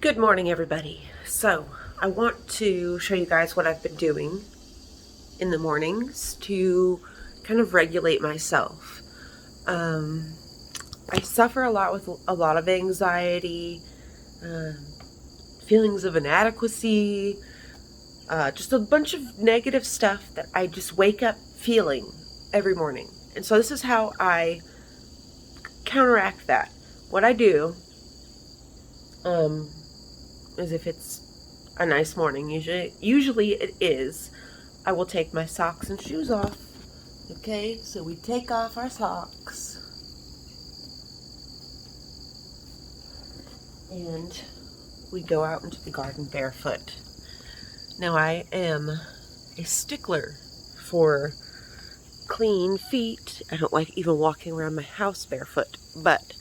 Good morning, everybody. So, I want to show you guys what I've been doing in the mornings to kind of regulate myself. I suffer a lot with a lot of anxiety, um, feelings of inadequacy, just a bunch of negative stuff that I just wake up feeling every morning. And so, this is how I counteract that. What I do, is if it's a nice morning, usually it is, I will take my socks and shoes off. Okay, so we take off our socks and we go out into the garden barefoot. Now, I am a stickler for clean feet. I don't like even walking around my house barefoot, but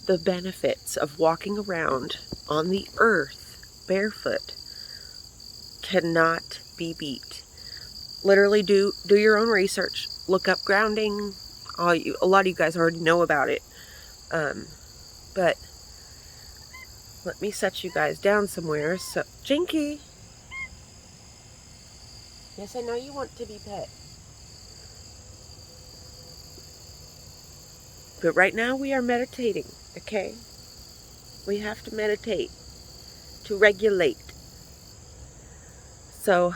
the benefits of walking around on the earth barefoot cannot be beat. Literally do your own research. Look up grounding. A lot of you guys already know about it. But let me set you guys down somewhere. So, Jinky. Yes, I know you want to be pet. But right now we are meditating, okay? We have to meditate to regulate. So,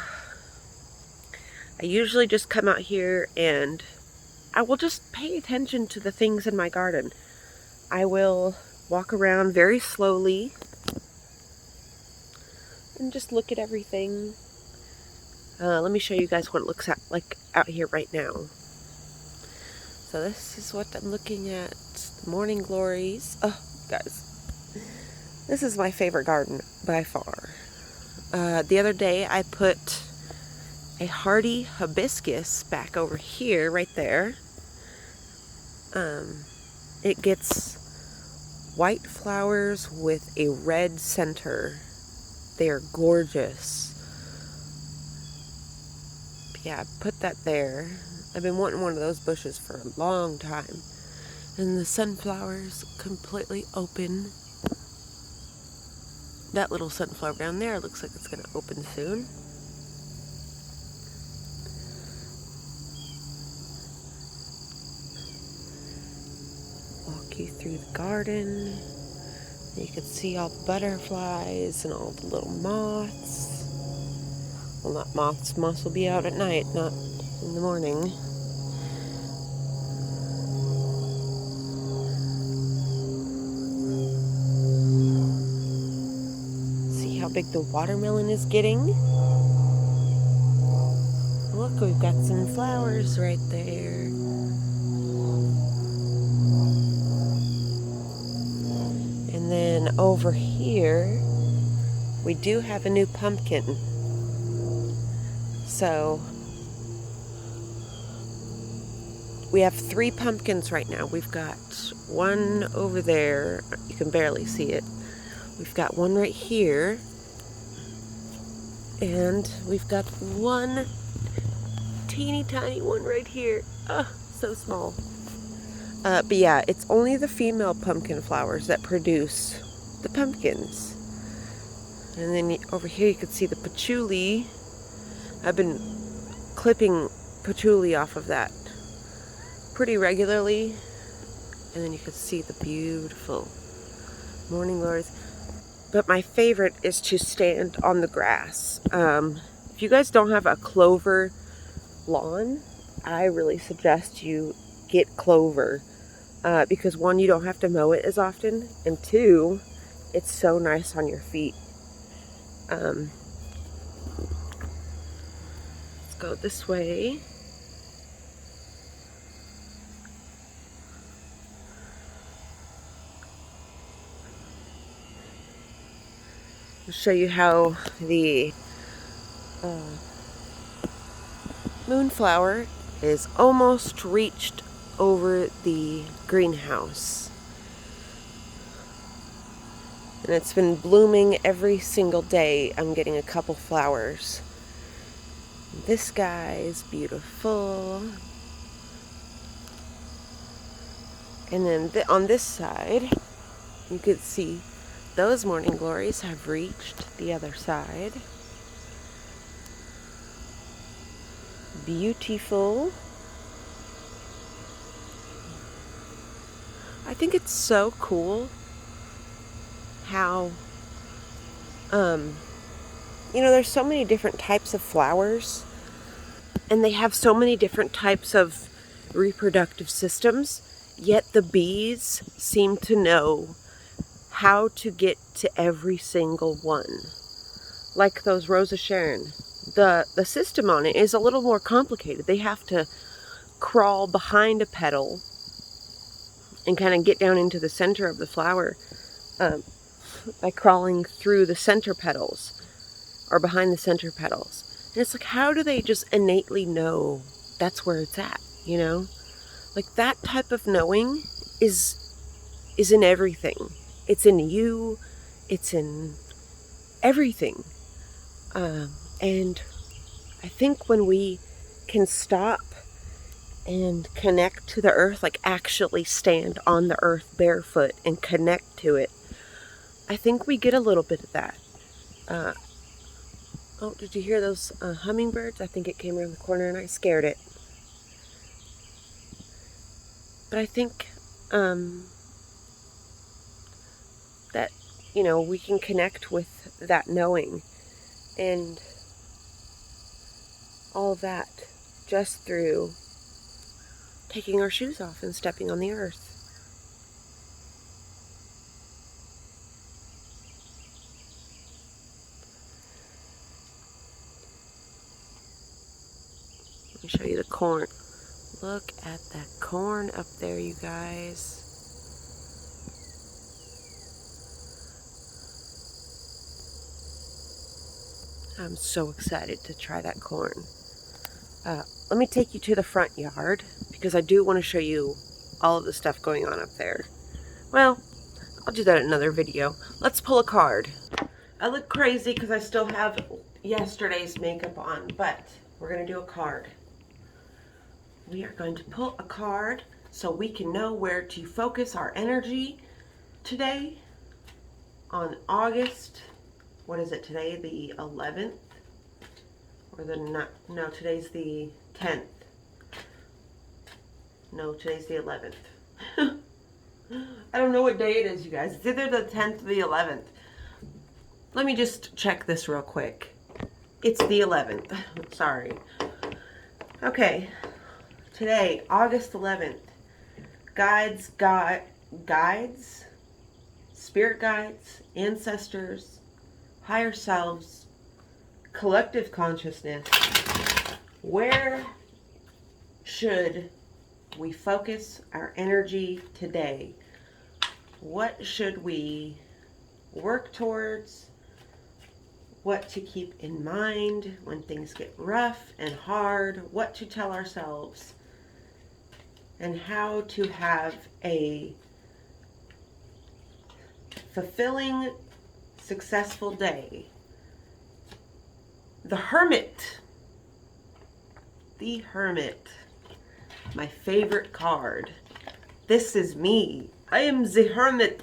I usually just come out here and I will just pay attention to the things in my garden. I will walk around very slowly and just look at everything. Let me show you guys what it looks like out here right now. So this is what I'm looking at. The morning glories. Oh, guys. This is my favorite garden by far. The other day I put a hardy hibiscus back over here, right there. It gets white flowers with a red center. They are gorgeous. But yeah, put that there. I've been wanting one of those bushes for a long time. And the sunflowers completely open. That little sunflower down there looks like it's going to open soon. Walk you through the garden. You can see all the butterflies and all the little moths. Well, not moths. Moths will be out at night, not in the morning. See how big the watermelon is getting? Look, we've got some flowers right there. And then over here, we do have a new pumpkin. So, we have 3 pumpkins right now. We've got one over there. You can barely see it. We've got one right here. And we've got one teeny tiny one right here. Oh, so small. But yeah, it's only the female pumpkin flowers that produce the pumpkins. And then over here you can see the patchouli. I've been clipping patchouli off of that pretty regularly. And then you can see the beautiful morning glories. But my favorite is to stand on the grass. If you guys don't have a clover lawn, I really suggest you get clover. Because 1, you don't have to mow it as often. And 2, it's so nice on your feet. Let's go this way. I'll show you how the moonflower is almost reached over the greenhouse. And it's been blooming every single day. I'm getting a couple flowers. This guy is beautiful. And then on this side, you could see those morning glories have reached the other side. Beautiful. I think it's so cool how, there's so many different types of flowers, and they have so many different types of reproductive systems, yet the bees seem to know how to get to every single one. Like those Rosa Sharon. The system on it is a little more complicated. They have to crawl behind a petal and kind of get down into the center of the flower by crawling through the center petals or behind the center petals. And it's like, how do they just innately know that's where it's at, Like that type of knowing is in everything. It's in you. It's in everything. And I think when we can stop and connect to the earth, like actually stand on the earth barefoot and connect to it, I think we get a little bit of that. Oh, did you hear those hummingbirds? I think it came around the corner and I scared it. But I think that, we can connect with that knowing and all of that just through taking our shoes off and stepping on the earth. Let me show you the corn. Look at that corn up there, you guys. I'm so excited to try that corn. Let me take you to the front yard because I do want to show you all of the stuff going on up there. Well, I'll do that in another video. Let's pull a card. I look crazy because I still have yesterday's makeup on, but we're going to do a card. We are going to pull a card so we can know where to focus our energy today on August. What is it today? The 11th? Or no, today's the 10th. No, today's the 11th. I don't know what day it is, you guys. It's either the 10th or the 11th. Let me just check this real quick. It's the 11th. Sorry. Okay. Today, August 11th. Guides, spirit guides, ancestors, higher selves, collective consciousness. Where should we focus our energy today? What should we work towards? What to keep in mind when things get rough and hard? What to tell ourselves? And how to have a fulfilling, successful day. The Hermit. The Hermit. My favorite card. This is me. I am the Hermit.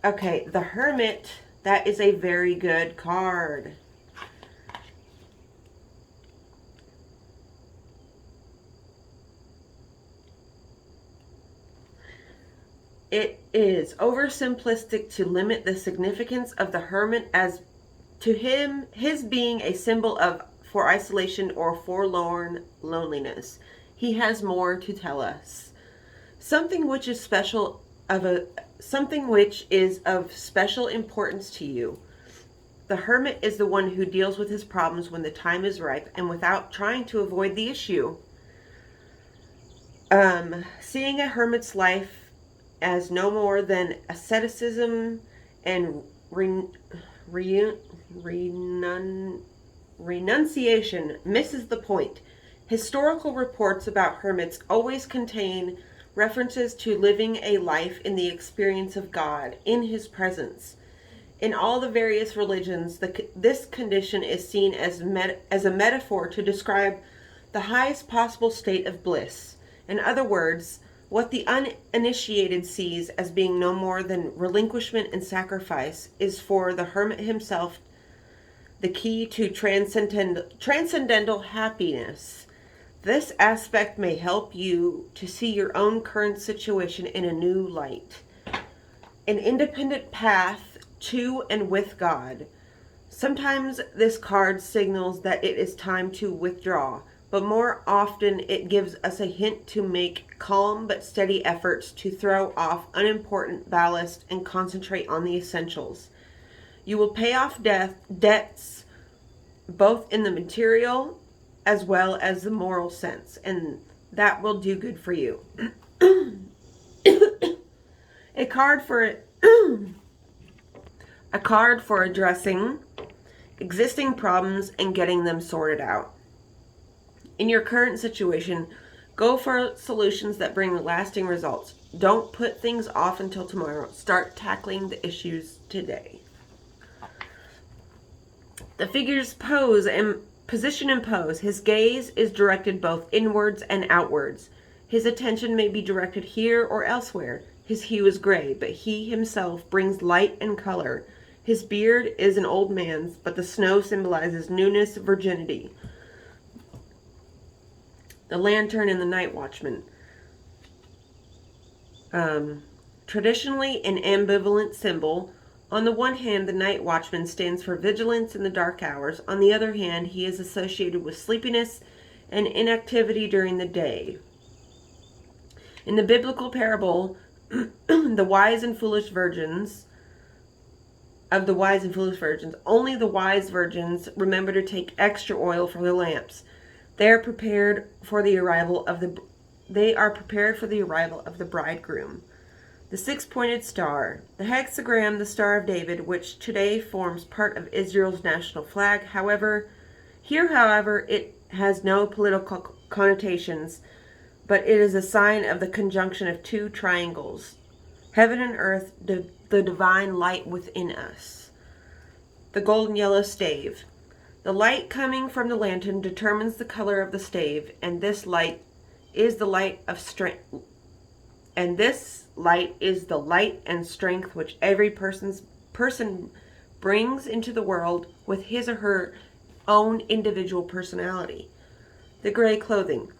Okay, the Hermit. That is a very good card. It is oversimplistic to limit the significance of the hermit as to him, his being a symbol of for isolation or forlorn loneliness. He has more to tell us. Something which is of special importance to you. The hermit is the one who deals with his problems when the time is ripe and without trying to avoid the issue. Seeing a hermit's life as no more than asceticism and renunciation misses the point. Historical reports about hermits always contain references to living a life in the experience of God, in His presence. In all the various religions, this condition is seen as a metaphor to describe the highest possible state of bliss. In other words, What the uninitiated sees as being no more than relinquishment and sacrifice is for the hermit himself the key to transcendental happiness. This aspect may help you to see your own current situation in a new light. An independent path to and with God. Sometimes this card signals that it is time to withdraw, but more often it gives us a hint to make calm but steady efforts to throw off unimportant ballast and concentrate on the essentials. You will pay off debts both in the material as well as the moral sense, and that will do good for you. A card for addressing existing problems and getting them sorted out. In your current situation, go for solutions that bring lasting results. Don't put things off until tomorrow. Start tackling the issues today. The figure's position and pose. His gaze is directed both inwards and outwards. His attention may be directed here or elsewhere. His hue is gray, but he himself brings light and color. His beard is an old man's, but the snow symbolizes newness, virginity. The lantern and the night watchman. Traditionally an ambivalent symbol. On the one hand, the night watchman stands for vigilance in the dark hours. On the other hand, he is associated with sleepiness and inactivity during the day. In the biblical parable, the wise and foolish virgins, only the wise virgins remember to take extra oil for their lamps. They are prepared for the arrival of the bridegroom. The six-pointed star, the hexagram, the Star of David, which today forms part of Israel's national flag. However, it has no political connotations, but it is a sign of the conjunction of two triangles, heaven and earth, the divine light within us. The golden yellow stave. The light coming from the lantern determines the color of the stave, and this light is the light of strength. And this light is the light and strength which every person brings into the world with his or her own individual personality. The gray clothing.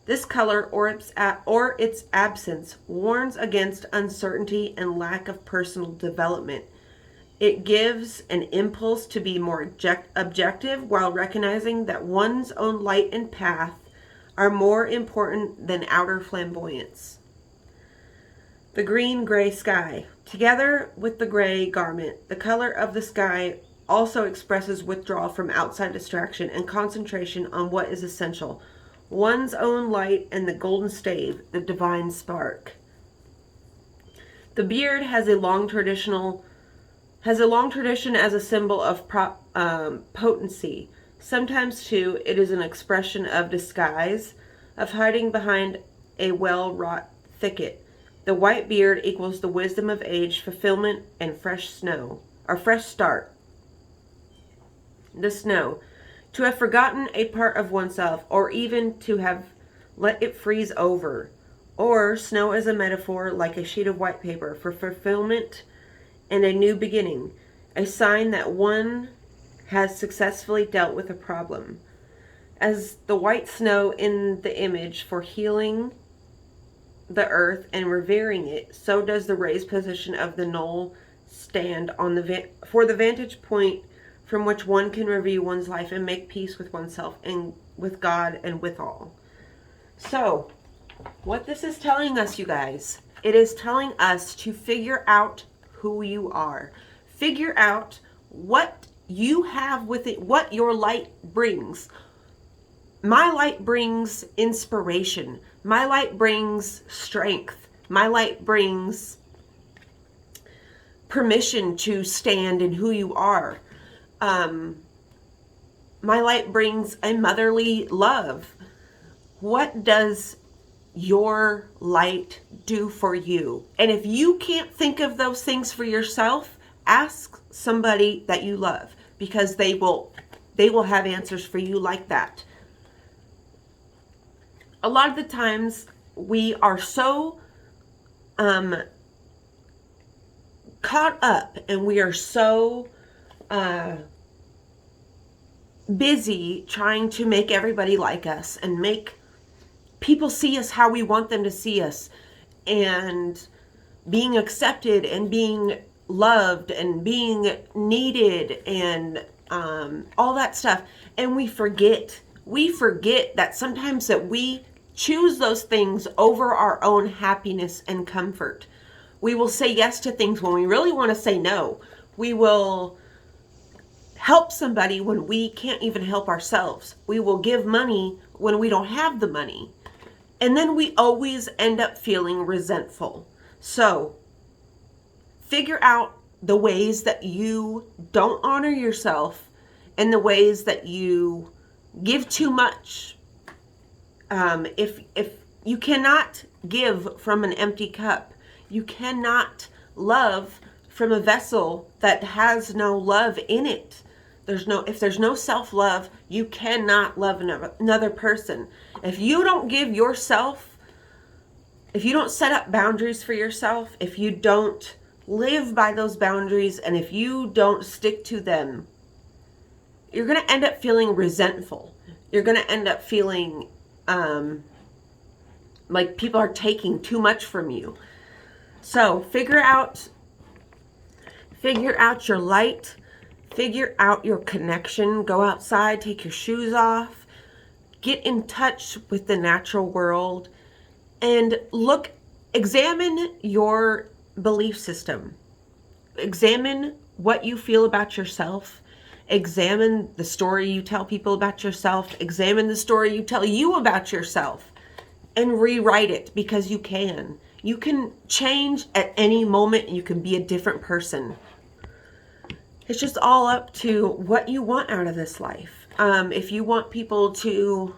This color or its absence warns against uncertainty and lack of personal development. It gives an impulse to be more objective while recognizing that one's own light and path are more important than outer flamboyance. The green-gray sky. Together with the gray garment, the color of the sky also expresses withdrawal from outside distraction and concentration on what is essential. One's own light and the golden stave, the divine spark. The beard has a long tradition as a symbol of potency. Sometimes, too, it is an expression of disguise, of hiding behind a well-wrought thicket. The white beard equals the wisdom of age, fulfillment, and fresh start. The snow. To have forgotten a part of oneself, or even to have let it freeze over. Or snow as a metaphor, like a sheet of white paper, for fulfillment and a new beginning. A sign that one has successfully dealt with a problem. As the white snow in the image for healing the earth and revering it, so does the raised position of the knoll stand on for the vantage point from which one can review one's life and make peace with oneself and with God and with all. So, what this is telling us, you guys, it is telling us to figure out who you are. Figure out what you have with it, what your light brings. My light brings inspiration. My light brings strength. My light brings permission to stand in who you are. My light brings a motherly love. What does your light do for you? And if you can't think of those things for yourself, ask somebody that you love, because they will have answers for you like that. A lot of the times we are so caught up, and we are so busy trying to make everybody like us and make people see us how we want them to see us, and being accepted and being loved and being needed and all that stuff. And we forget that sometimes that we choose those things over our own happiness and comfort. We will say yes to things when we really want to say no. We will help somebody when we can't even help ourselves. We will give money when we don't have the money. And then we always end up feeling resentful. So figure out the ways that you don't honor yourself and the ways that you give too much. If you cannot give from an empty cup, you cannot love from a vessel that has no love in it. If there's no self-love, you cannot love another person. If you don't give yourself, if you don't set up boundaries for yourself, if you don't live by those boundaries, and if you don't stick to them, you're going to end up feeling resentful. You're going to end up feeling like people are taking too much from you. So figure out your light, figure out your connection, go outside, take your shoes off, get in touch with the natural world, and examine your belief system. Examine what you feel about yourself. Examine the story you tell people about yourself. Examine the story you tell you about yourself, and rewrite it, because you can. You can change at any moment. You can be a different person. It's just all up to what you want out of this life. If you want people to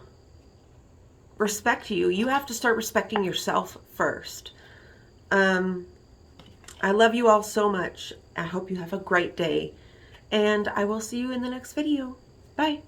respect you, you have to start respecting yourself first. I love you all so much. I hope you have a great day, and I will see you in the next video. Bye.